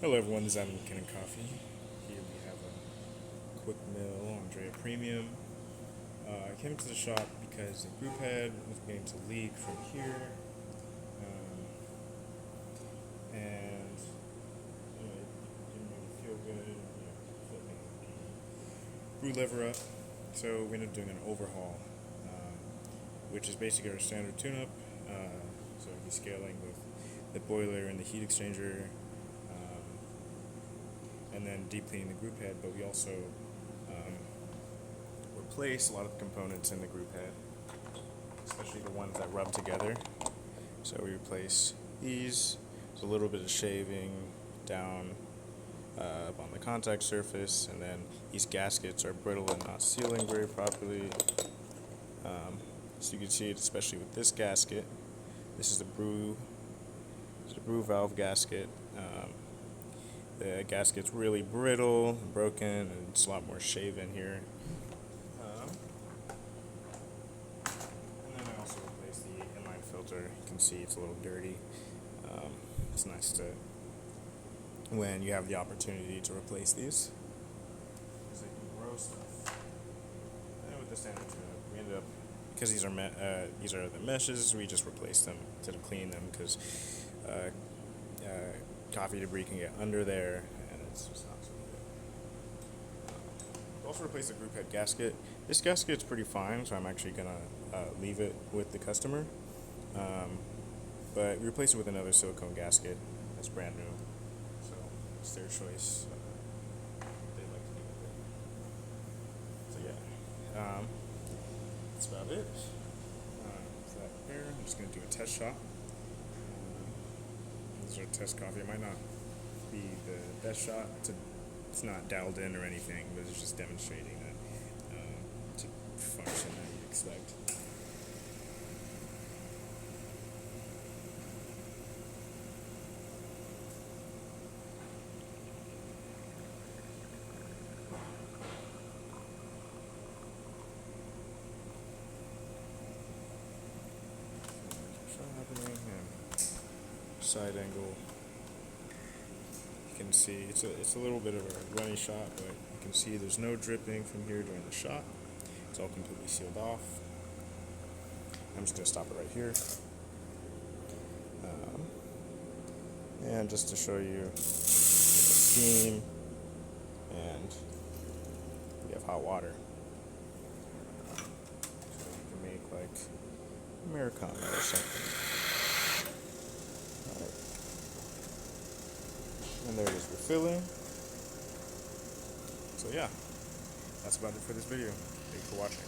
Hello everyone, this is Adam with Kanen Coffee. Here we have a quick mill Andreja Premium. I came to the shop because the group head was beginning to leak from here, and it didn't really feel good. Flipping the brew lever up, so we ended up doing an overhaul, which is basically our standard tune-up. So we'll be scaling with the boiler and the heat exchanger. And then deep cleaning the group head, but we also replace a lot of the components in the group head, especially the ones that rub together. So we replace these. There's a little bit of shaving down up on the contact surface, and then these gaskets are brittle and not sealing very properly. So you can see it, especially with this gasket. This is the brew valve gasket. The gasket's really brittle and broken, and it's a lot more shaven here. And then I also replaced the inline filter. You can see it's a little dirty. It's nice to, when you have the opportunity to replace these, because they can grow stuff. And with the standard tune-up, we ended up, because these are the meshes, we just replaced them instead of cleaning them, because coffee debris can get under there, and it's just not so good. Also replace the group head gasket. This gasket's pretty fine, so I'm actually gonna leave it with the customer. But we replace it with another silicone gasket that's brand new, so it's their choice. They like to do with it. So yeah, that's about it. For that here, I'm just gonna do a test shot. This is our test coffee. It might not be the best shot. It's not dialed in or anything, but it's just demonstrating that it's a function that you'd expect. Side angle. You can see it's a little bit of a runny shot, but you can see there's no dripping from here during the shot. It's all completely sealed off. I'm just gonna stop it right here, and just to show you the steam, and we have hot water, so you can make like Americano or something. And there it is refilling. So yeah, that's about it for this video. Thanks for watching.